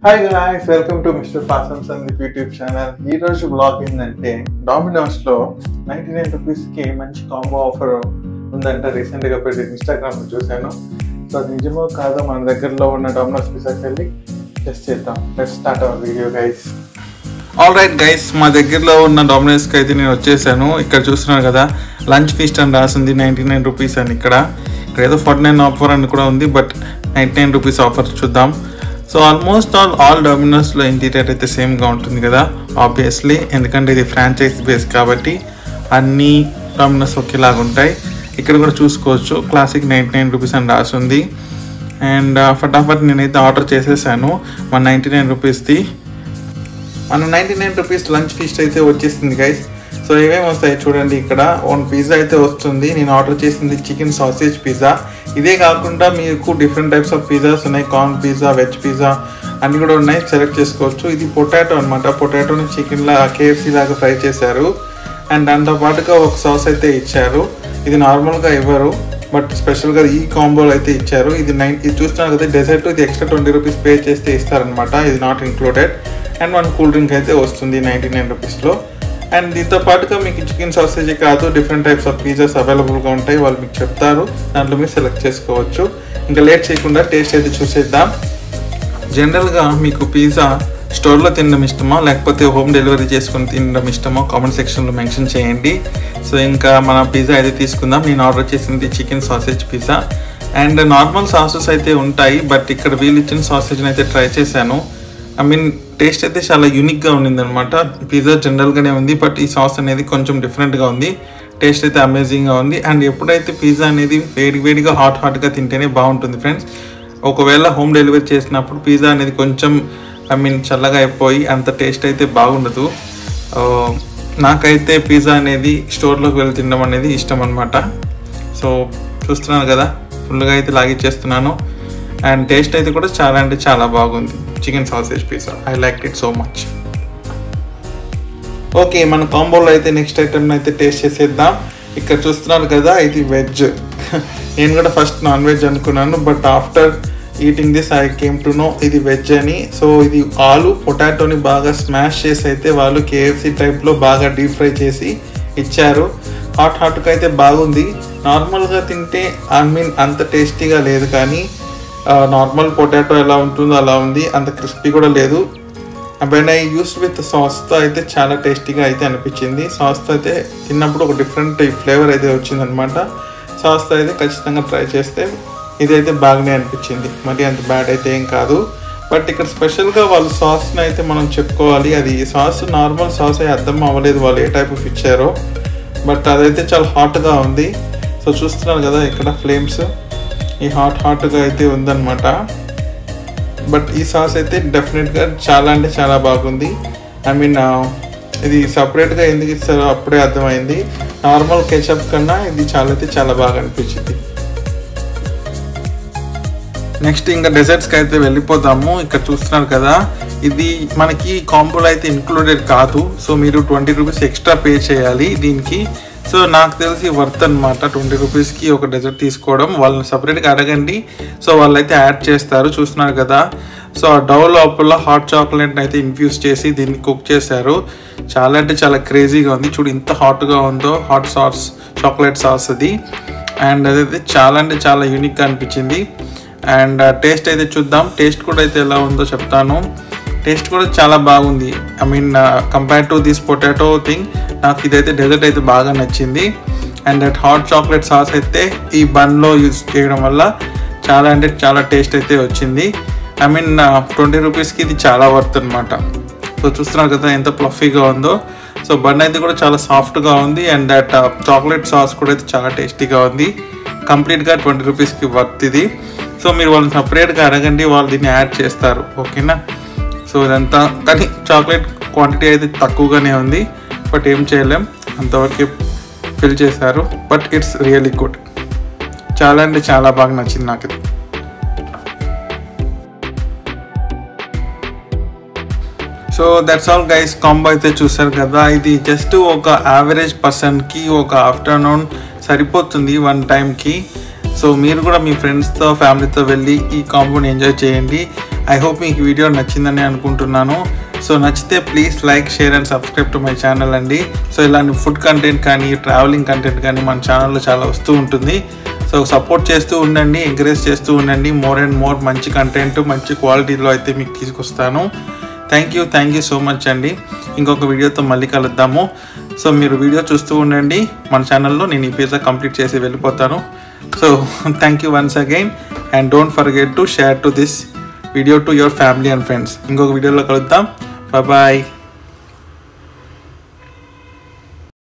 Hi guys, welcome to Mr. Pasam Sandeep YouTube channel. ఈ రోజు blog ఏంటంటే Domino's లో 99 రూపీస్ కి మంచి కాంబో ఆఫర్ ఉందంట. రీసెంట్ గా పెట్టి ఇన్స్టాగ్రామ్ లో చూశాను. సో అది నిజమో కాదో మన దగ్గరలో ఉన్న Domino's పిజ్జాకి వెళ్ళి టెస్ట్ చేద్దాం. Let's start our video guys. All right guys, మా దగ్గరలో ఉన్న Domino's కి అయితే నేను వచ్చేసాను. ఇక్కడ చూస్తున్నారు కదా, లంచ్ ఫీస్ట్ అని రాసింది 99 రూపీస్ అని. ఇక్కడ ఏదో 49 ఆఫర్ అని కూడా ఉంది, బట్ 99 రూపీస్ ఆఫర్ చూద్దాం. సో ఆల్మోస్ట్ ఆల్ Domino'sలో ఇంటీరియర్ అయితే సేమ్గా ఉంటుంది కదా, ఆబ్వియస్లీ, ఎందుకంటే ఇది ఫ్రాంచైజ్ బేస్ కాబట్టి అన్ని Domino's ఒకేలాగా ఉంటాయి. ఇక్కడ కూడా చూసుకోవచ్చు, క్లాసిక్ 99 రూపీస్ అని రాసింది. అండ్ ఫటాఫట్ నేనైతే ఆర్డర్ చేసేసాను. 199 రూపీస్ది మన 99 రూపీస్ లంచ్ ఫీస్ట్ అయితే వచ్చేసింది గైస్. సో ఏమేమి వస్తాయి చూడండి. ఇక్కడ వన్ పిజ్జా అయితే వస్తుంది. నేను ఆర్డర్ చేసింది చికెన్ సాసేజ్ పిజ్జా. ఇదే కాకుండా మీకు డిఫరెంట్ టైప్స్ ఆఫ్ పిజ్జాస్ ఉన్నాయి. కార్న్ పిజ్జా, వెజ్ పిజ్జా అన్నీ కూడా ఉన్నాయి, సెలెక్ట్ చేసుకోవచ్చు. ఇది పొటాటో అనమాట. పొటాటోని చికెన్లా KFC లాగా ఫ్రై చేశారు. అండ్ దాంతో పాటుగా ఒక సాస్ అయితే ఇచ్చారు. ఇది నార్మల్గా ఇవ్వరు, బట్ స్పెషల్గా ఈ కాంబోలో అయితే ఇచ్చారు. ఇది చూస్తున్నారు కదా, డెజర్ట్. ఇది ఎక్స్ట్రా 20 రూపీస్ పే చేస్తే ఇస్తారనమాట. ఇది not included. And one cool drink అయితే వస్తుంది 99 రూపీస్లో. అండ్ దీంతో పాటుగా మీకు చికెన్ సాసేజే కాదు, డిఫరెంట్ టైప్స్ ఆఫ్ పిజ్జాస్ అవైలబుల్గా ఉంటాయి. వాళ్ళు మీకు చెప్తారు, దాంట్లో మీరు సెలెక్ట్ చేసుకోవచ్చు. ఇంకా లేట్ చేయకుండా టేస్ట్ అయితే చూసేద్దాం. జనరల్గా మీకు పిజ్జా స్టోర్లో తినడం ఇష్టమా, లేకపోతే హోమ్ డెలివరీ చేసుకొని తినడం ఇష్టమా, కామెంట్ సెక్షన్లో మెన్షన్ చేయండి. సో ఇంకా మన పిజ్జా అయితే తీసుకుందాం. నేను ఆర్డర్ చేసింది chicken sausage pizza. And normal sauces అయితే ఉంటాయి, బట్ ఇక్కడ వీళ్ళు ఇచ్చిన సాసేజ్ని అయితే ట్రై చేశాను. టేస్ట్ అయితే చాలా యూనిక్గా ఉండింది అనమాట. పిజ్జా జనరల్గానే ఉంది, బట్ ఈ సాస్ అనేది కొంచెం డిఫరెంట్గా ఉంది. టేస్ట్ అయితే అమేజింగ్గా ఉంది. అండ్ ఎప్పుడైతే పిజ్జా అనేది వేడిగా హాట్గా తింటేనే బాగుంటుంది ఫ్రెండ్స్. ఒకవేళ హోమ్ డెలివరీ చేసినప్పుడు పిజ్జా అనేది కొంచెం చల్లగా అయిపోయి అంత టేస్ట్ అయితే బాగుండదు. నాకైతే పిజ్జా అనేది స్టోర్లోకి వెళ్ళి తినడం అనేది ఇష్టం అనమాట. సో చూస్తున్నాను కదా, ఫుల్గా అయితే లాగిచ్చేస్తున్నాను. అండ్ టేస్ట్ అయితే కూడా చాలా అంటే చాలా బాగుంది. Chicken sausage pizza, I like it so much. Okay, మన కాంబోలో అయితే నెక్స్ట్ ఐటమ్ అయితే టేస్ట్ చేసేద్దాం. ఇక్కడ చూస్తున్నారు కదా, ఇది వెజ్. నేను కూడా ఫస్ట్ నాన్ వెజ్ అనుకున్నాను, but after eating this I came to know ఇది వెజ్ అని. సో ఇది ఆలు పొటాటోని బాగా స్మాష్ చేసి అయితే వాళ్ళు KFC టైప్లో బాగా డీప్ ఫ్రై చేసి ఇచ్చారు. హాట్గా అయితే బాగుంది. నార్మల్గా తింటే అంత టేస్టీగా లేదు, కానీ నార్మల్ పొటాటో ఎలా ఉంటుందో అలా ఉంది. అంత క్రిస్పీ కూడా లేదు. వెన్ ఐ యూస్డ్ విత్ సాస్తో అయితే చాలా టేస్టీగా అయితే అనిపించింది. సాస్తో అయితే తిన్నప్పుడు ఒక డిఫరెంట్ ఫ్లేవర్ అయితే వచ్చిందనమాట. సాస్తో అయితే ఖచ్చితంగా ట్రై చేస్తే ఇదైతే బాగానే అనిపించింది. మరి అంత బ్యాడ్ అయితే ఏం కాదు. బట్ ఇక్కడ స్పెషల్గా వాళ్ళు సాస్ని అయితే మనం చెప్పుకోవాలి. అది సాస్ నార్మల్ సాస్ అయితే అర్థం అవ్వలేదు వాళ్ళు ఏ టైప్ ఆఫ్ ఇచ్చారో, బట్ అదైతే చాలా హాట్గా ఉంది. సో చూస్తున్నారు కదా ఇక్కడ ఫ్లేమ్స్, ఈ హాట్గా అయితే ఉందన్నమాట. బట్ ఈ సాస్ అయితే డెఫినెట్గా చాలా అంటే చాలా బాగుంది. ఇది సపరేట్గా ఎందుకు ఇస్తారో అప్పుడే అర్థమైంది. నార్మల్ కెచప్ కన్నా ఇది చాలా బాగా అనిపించింది. నెక్స్ట్ ఇంకా డెజర్ట్స్కి అయితే వెళ్ళిపోతాము. ఇక్కడ చూస్తున్నారు కదా, ఇది మనకి కాంబోలో అయితే ఇంక్లూడెడ్ కాదు. సో మీరు 20 రూపీస్ ఎక్స్ట్రా పే చేయాలి దీనికి. సో నాకు తెలిసి వర్త్ అనమాట 20 రూపీస్కి ఒక డెజర్ట్ తీసుకోవడం. వాళ్ళని సపరేట్గా అడగండి, సో వాళ్ళైతే యాడ్ చేస్తారు. చూస్తున్నారు కదా, సో ఆ డవ్ లోపల హాట్ చాక్లెట్ని అయితే ఇన్ఫ్యూజ్ చేసి దీన్ని కుక్ చేశారు. చాలా అంటే చాలా క్రేజీగా ఉంది. చూడు ఇంత హాట్గా ఉందో, హాట్ సాస్, చాక్లెట్ సాస్ అది. అండ్ అదైతే చాలా అంటే చాలా యూనిక్గా అనిపించింది. అండ్ టేస్ట్ అయితే చూద్దాం. టేస్ట్ కూడా అయితే ఎలా ఉందో చెప్తాను. టేస్ట్ కూడా చాలా బాగుంది. Compare to this potato thing, నాకు ఇదైతే డెజర్ట్ అయితే బాగా నచ్చింది. And that hot chocolate sauce అయితే ఈ బన్లో యూజ్ చేయడం వల్ల చాలా అంటే చాలా టేస్ట్ అయితే వచ్చింది. 20 రూపీస్కి ఇది చాలా వర్త్ అనమాట. సో చూస్తున్నారు కదా ఎంత ఫ్లఫీగా ఉందో. సో బన్ అయితే కూడా చాలా సాఫ్ట్గా ఉంది. అండ్ దట్ చాక్లెట్ సాస్ కూడా అయితే చాలా టేస్టీగా ఉంది. కంప్లీట్గా 20 రూపీస్కి వర్త్ ఇది. సో మీరు వాళ్ళని సపరేట్గా అడగండి, వాళ్ళు దీన్ని యాడ్ చేస్తారు. ఓకేనా? సో ఇదంతా, కానీ చాక్లెట్ క్వాంటిటీ అయితే తక్కువగానే ఉంది, బట్ ఏం చేయలేం, అంతవరకు ఫిల్ చేశారు. But it's really good. చాలా అంటే చాలా బాగా నచ్చింది నాకు ఇది. So that's all guys. Combo అయితే చూసారు కదా, ఇది జస్ట్ ఒక యావరేజ్ పర్సన్కి ఒక ఆఫ్టర్నూన్ సరిపోతుంది, వన్ టైంకి. సో మీరు కూడా మీ ఫ్రెండ్స్తో ఫ్యామిలీతో వెళ్ళి ఈ కాంబోని ఎంజాయ్ చేయండి. ఐ హోప్ మీకు వీడియో నచ్చిందని అనుకుంటున్నాను. సో నచ్చితే please like, share and subscribe to my channel అండి. సో ఇలాంటి ఫుడ్ కంటెంట్ కానీ ట్రావెలింగ్ కంటెంట్ కానీ మన ఛానల్లో చాలా వస్తూ ఉంటుంది. సో సపోర్ట్ చేస్తూ ఉండండి, ఎంకరేజ్ చేస్తూ ఉండండి. మోర్ అండ్ మోర్ మంచి కంటెంట్ మంచి క్వాలిటీలో అయితే మీకు తీసుకొస్తాను. థ్యాంక్ యూ సో మచ్ అండి. ఇంకొక వీడియోతో మళ్ళీ కలుద్దాము. సో మీరు వీడియో చూస్తూ ఉండండి. మన ఛానల్లో నేను ఈ పిజ్జా కంప్లీట్ చేసి వెళ్ళిపోతాను. So thank you once again and don't forget to share to this video to your family and friends. ఇంకొక వీడియోలో కలుద్దాం. బాయ్.